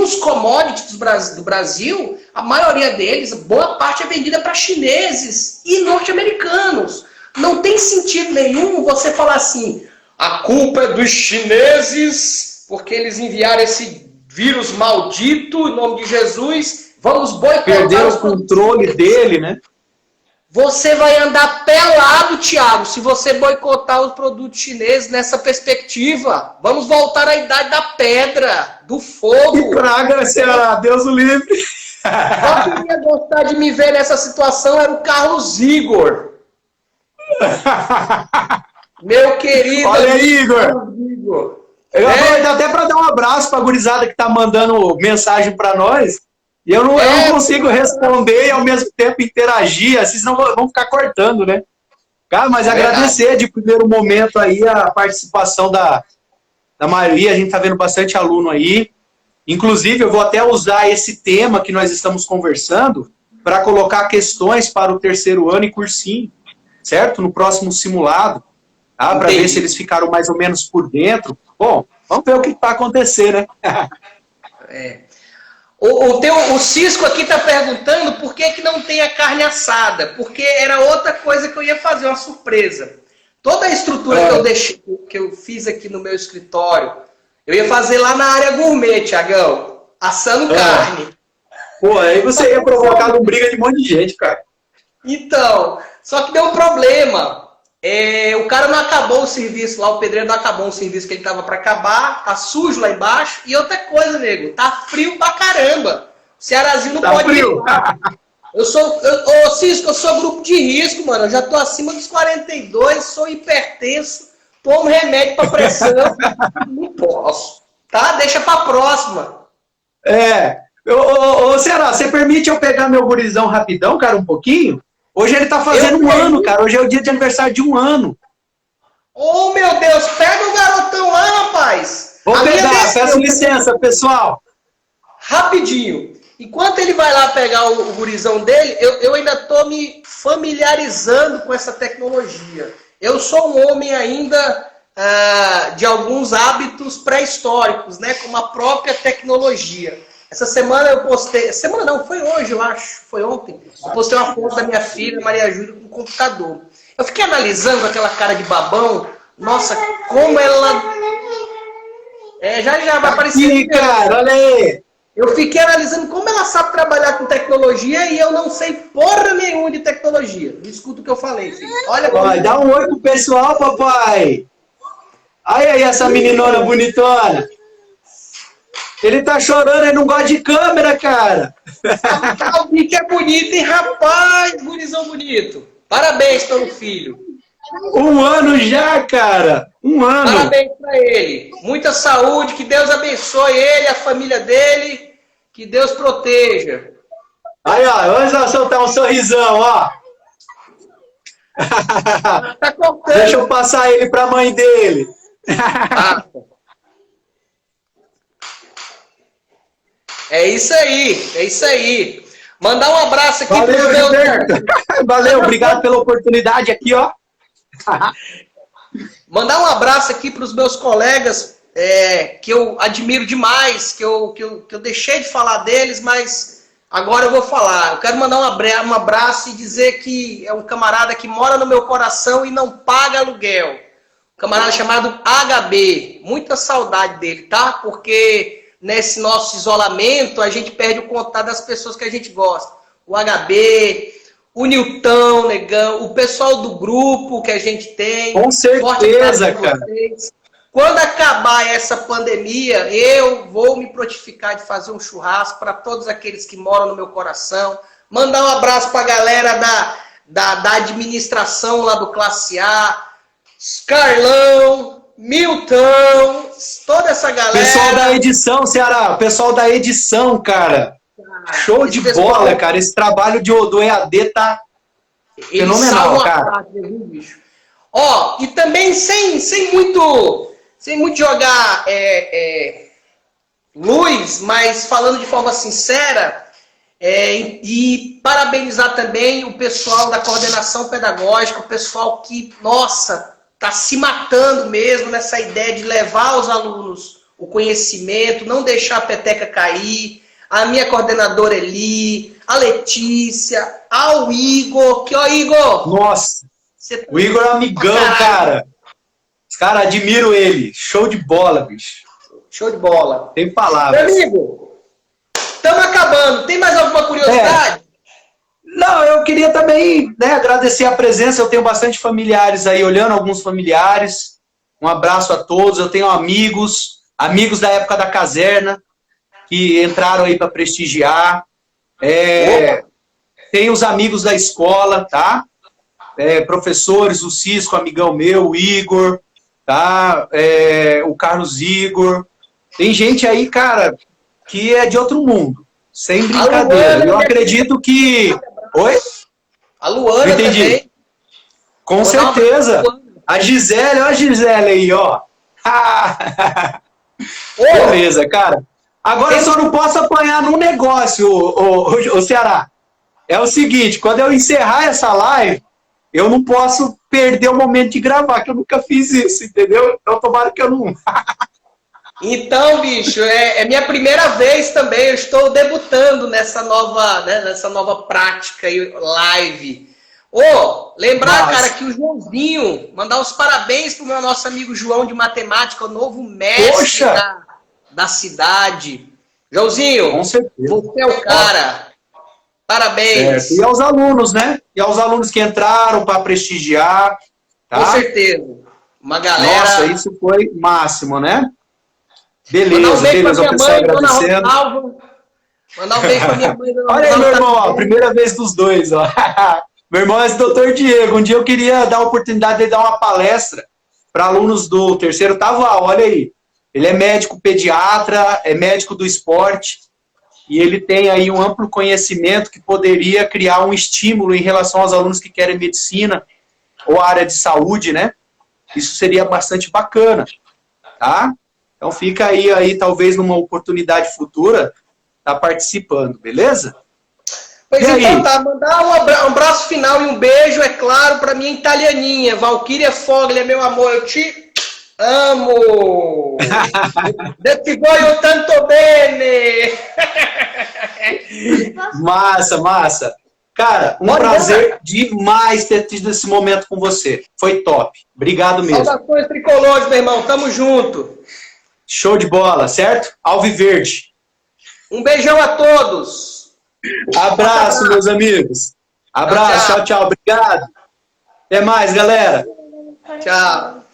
Os commodities do Brasil, a maioria deles, boa parte é vendida para chineses e norte-americanos. Não tem sentido nenhum você falar assim, a culpa é dos chineses, porque eles enviaram esse vírus maldito em nome de Jesus, vamos boicotar. Perderam o controle dele, né? Você vai andar pelado, Thiago, se você boicotar os produtos chineses nessa perspectiva. Vamos voltar à idade da pedra, do fogo. Que praga, Ceará, Deus o livre. Só quem ia gostar de me ver nessa situação era o Carlos Igor. Meu querido. Olha aí, Igor. Eu aproveito até para dar um abraço para a gurizada que está mandando mensagem para nós. E eu não consigo responder e ao mesmo tempo interagir, assim, senão vão ficar cortando, né? Cara, mas agradecer de primeiro momento aí a participação da maioria, a gente tá vendo bastante aluno aí. Inclusive, eu vou até usar esse tema que nós estamos conversando para colocar questões para o terceiro ano e cursinho, certo? No próximo simulado, tá? Para ver se eles ficaram mais ou menos por dentro. Bom, vamos ver o que vai acontecer, né? O Cisco aqui está perguntando por que não tem a carne assada. Porque era outra coisa que eu ia fazer, uma surpresa. Toda a estrutura que eu fiz aqui no meu escritório, eu ia fazer lá na área gourmet, Thiagão. Assando carne. Pô, aí você ia provocar uma briga de um monte de gente, cara. Então, só que deu um problema. O cara não acabou o serviço lá, o pedreiro não acabou o serviço que ele tava para acabar, tá sujo lá embaixo. E outra coisa, nego, tá frio pra caramba. O Cearazinho não pode frio. Cisco, eu sou grupo de risco, mano. Eu já tô acima dos 42, sou hipertenso, tomo remédio pra pressão. Não posso. Tá? Deixa pra próxima. Ô, Ceará, você permite eu pegar meu gurizão rapidão, cara, um pouquinho? Hoje ele tá fazendo um ano, cara. Hoje é o dia de aniversário de 1 ano. Oh, meu Deus. Pega o garotão lá, rapaz. Vou pegar. Peço licença, pessoal. Rapidinho. Enquanto ele vai lá pegar o gurizão dele, eu ainda tô me familiarizando com essa tecnologia. Eu sou um homem ainda de alguns hábitos pré-históricos, né? Como a própria tecnologia. Essa semana eu postei... Semana não, foi hoje, eu acho. Foi ontem. Eu postei uma foto da minha filha, Maria Júlia, com o computador. Eu fiquei analisando aquela cara de babão. Nossa, como ela... já vai aparecer... Aqui, cara, olha aí. Eu fiquei analisando como ela sabe trabalhar com tecnologia e eu não sei porra nenhuma de tecnologia. Escuta o que eu falei, filho. Olha como... Dá um oi pro pessoal, papai. Olha aí essa meninona bonitona. Ele tá chorando, ele não gosta de câmera, cara. O bicho é bonito, hein, rapaz? Gurizão bonito. Parabéns pelo filho. 1 ano já, cara. 1 ano. Parabéns pra ele. Muita saúde, que Deus abençoe ele, a família dele. Que Deus proteja. Aí, ó, vamos soltar um sorrisão, ó. Tá cortando. Deixa eu passar ele pra mãe dele. É isso aí. Mandar um abraço aqui Valeu, pros meus... Valeu, obrigado pela oportunidade aqui, ó. Mandar um abraço aqui para os meus colegas que eu admiro demais, que eu deixei de falar deles, mas agora eu vou falar. Eu quero mandar um abraço e dizer que é um camarada que mora no meu coração e não paga aluguel. Um camarada chamado HB. Muita saudade dele, tá? Porque nesse nosso isolamento a gente perde o contato das pessoas que a gente gosta. O HB, o Nilton, Negão, o pessoal do grupo que a gente tem. Com certeza, cara. Quando acabar essa pandemia, eu vou me prontificar de fazer um churrasco para todos aqueles que moram no meu coração. Mandar um abraço para a galera da administração lá do Classe A, Carlão, Milton, toda essa galera. Pessoal da edição, Ceará, pessoal da edição, cara. Show de bola, cara. Esse trabalho do EAD tá fenomenal, cara. Parte, bicho? Ó, e também sem muito jogar luz, mas falando de forma sincera, e parabenizar também o pessoal da coordenação pedagógica, o pessoal que, nossa, tá se matando mesmo nessa ideia de levar aos alunos o conhecimento, não deixar a peteca cair. A minha coordenadora Eli, a Letícia, ao Igor, Igor. Nossa, tá... o Igor é um amigão, cara. Os caras, admiro ele. Show de bola, bicho. Show de bola. Tem palavras. Meu amigo, estamos acabando. Tem mais alguma curiosidade? Não, eu queria também, né, agradecer a presença. Eu tenho bastante familiares aí, olhando alguns familiares. Um abraço a todos. Eu tenho amigos da época da caserna, que entraram aí para prestigiar. Tem os amigos da escola, tá? Professores, o Cisco, amigão meu, o Igor, tá? O Carlos Igor. Tem gente aí, cara, que é de outro mundo. Sem brincadeira. Luana, eu acredito que... Oi? A Luana também. Com certeza. A Gisele, olha a Gisele aí, ó. Beleza, cara. Agora eu só não posso apanhar num negócio, o Ceará. É o seguinte, quando eu encerrar essa live, eu não posso perder o momento de gravar, que eu nunca fiz isso, entendeu? Então tomara que eu não... Então, bicho, é minha primeira vez também, eu estou debutando nessa nova prática e live. Lembrar, cara, que o Joãozinho, mandar os parabéns pro nosso amigo João de Matemática, o novo mestre da cidade. Joãozinho, com certeza. Você é o cara. Parabéns. E aos alunos, né? E aos alunos que entraram para prestigiar. Tá? Com certeza. Uma galera... Nossa, isso foi máximo, né? Beleza, o pessoal agradecendo. Mandar um beijo pra minha mãe. Olha aí, meu irmão, ó, primeira vez dos dois, ó. Meu irmão é esse doutor Diego. Um dia eu queria dar a oportunidade de dar uma palestra para alunos do terceiro Taval, olha aí. Ele é médico pediatra, é médico do esporte, e ele tem aí um amplo conhecimento que poderia criar um estímulo em relação aos alunos que querem medicina ou área de saúde, né? Isso seria bastante bacana, tá? Então fica aí talvez numa oportunidade futura, tá participando, beleza? Pois então tá, mandar um abraço final e um beijo, é claro, para minha italianinha, Valquíria Foglia, meu amor, eu te amo! Ti voglio tanto bene! Massa! Cara, um prazer demais ter tido esse momento com você. Foi top. Obrigado mesmo. Saudações tricolores, meu irmão. Tamo junto. Show de bola, certo? Alviverde. Um beijão a todos. Abraço, meus amigos. Abraço, tchau. Obrigado. Até mais, galera. Tchau.